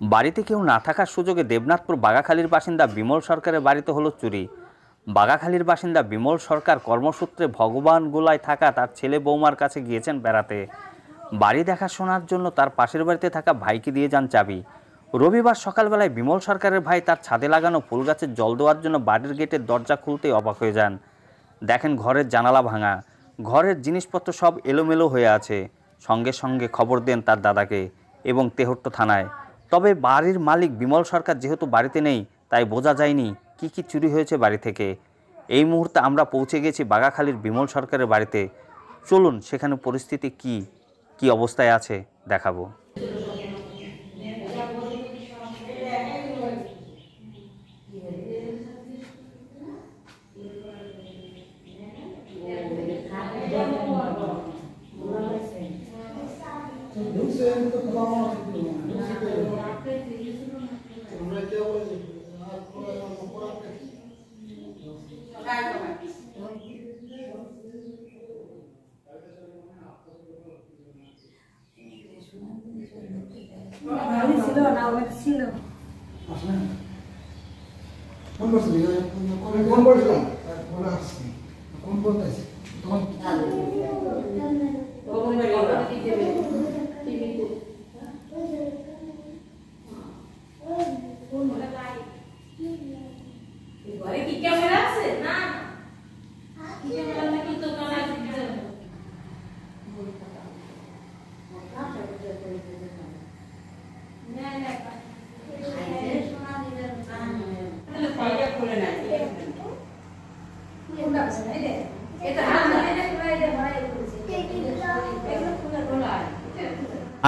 বাড়িতে কেউ না থাকার সুযোগে দেবনাথপুর বাগাখালীর বাসিন্দা বিমল সরকারের বাড়িতে হলো চুরি। বাগাখালীর বাসিন্দা বিমল সরকার কর্মসূত্রে ভগবানগোলায় থাকা তার ছেলে বৌমার কাছে গিয়েছেন বেড়াতে। বাড়ি দেখাশোনার জন্য তার পাশের বাড়িতে থাকা ভাইকে দিয়ে যান চাবি। রবিবার সকালবেলায় বিমল সরকারের ভাই তার ছাদে লাগানো ফুল গাছের জল দেওয়ার জন্য বাড়ির গেটের দরজা খুলতেই অবাক হয়ে যান। দেখেন ঘরের জানালা ভাঙা, ঘরের জিনিসপত্র সব এলোমেলো হয়ে আছে। সঙ্গে সঙ্গে খবর দেন তার দাদাকে এবং তেহট্ট থানায়। তবে বাড়ির মালিক বিমল সরকার যেহেতু বাড়িতে নেই, তাই বোঝা যায়নি কি চুরি হয়েছে বাড়ি থেকে। এই মুহূর্তে আমরা পৌঁছে গেছি বাগাখালীর বিমল সরকারের বাড়িতে। চলুন সেখানে পরিস্থিতি কি অবস্থায় আছে দেখাবো।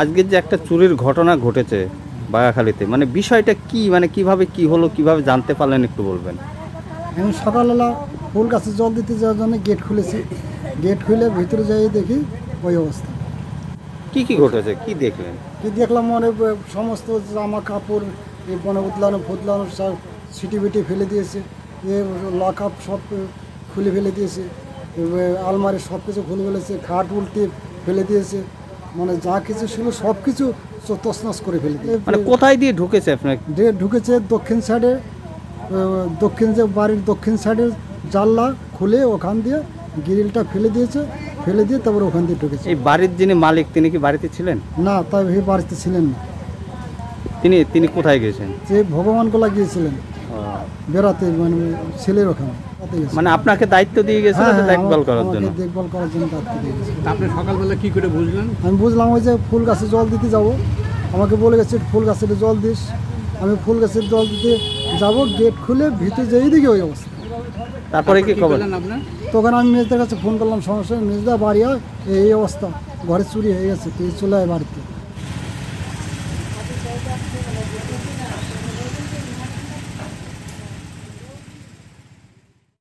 আজকের যে একটা চুরির ঘটনা ঘটেছে বাগাখালীতে, মানে বিষয়টা কি, মানে কিভাবে কি হলো, কিভাবে জানতে পারলেন একটু বলবেন? আমি সকালবেলা ফুল গাছে জল দিতে যাওয়ার জন্য গেট খুলেছি। গেট খুলে ভিতরে যাই দেখি ওই অবস্থা। কি ঘটেছে, কি দেখলেন? কি দেখলাম, মানে সমস্ত জামা কাপড় মানে উতলানো ফুতলানো সব সিটি বিটি ফেলে দিয়েছে। লক আপ সব খুলে ফেলে দিয়েছে। আলমারি সব কিছু খুলে ফেলেছে। খাট উল্টে ফেলে দিয়েছে। মানে যা কিছু ছিল সব কিছু তছনছ করে ফেলে দিয়েছে। মানে কোথায় দিয়ে ঢুকেছে আপনার? ঢুকেছে দক্ষিণ সাইডে, যে বাড়ির দক্ষিণ সাইডে জানলা খুলে ওখান দিয়ে গ্রিলটা ফেলে দিয়েছে। ফেলে দিয়ে তারপরে ওখান দিয়ে ঢুকেছে। এই বাড়ির যিনি মালিক তিনি কি বাড়িতে ছিলেন? না, তাই বাড়িতে ছিলেন না। তিনি কোথায় গেছেন? যে ভগবানগোলা গিয়েছিলেন বেড়াতে, মানে ছেলের ওখানে। মানে আপনাকে দায়িত্ব দিয়ে গেছিল দেখভাল করার জন্য? দেখভাল করার জন্য দায়িত্ব দিয়ে গেছিল। আপনি সকালবেলা কি করে বুঝলেন? আমি বুঝলাম ওই যে ফুল গাছে জল দিতে যাব, আমাকে বলে গেছে ফুল গাছের জল দিস। আমি ফুল গাছের জল দিতে যাব, গেট খুলে ভিতরে যেই দিকে ওই অবস্থা। তারপরে কি খবর আপনার? তখন আমি মেজদার কাছে ফোন করলাম, সমস্যা মেজদা বাড়ি হয়, এই অবস্থা, ঘরে চুরি হয়ে গেছে, তুই চলে আয় বাড়িতে।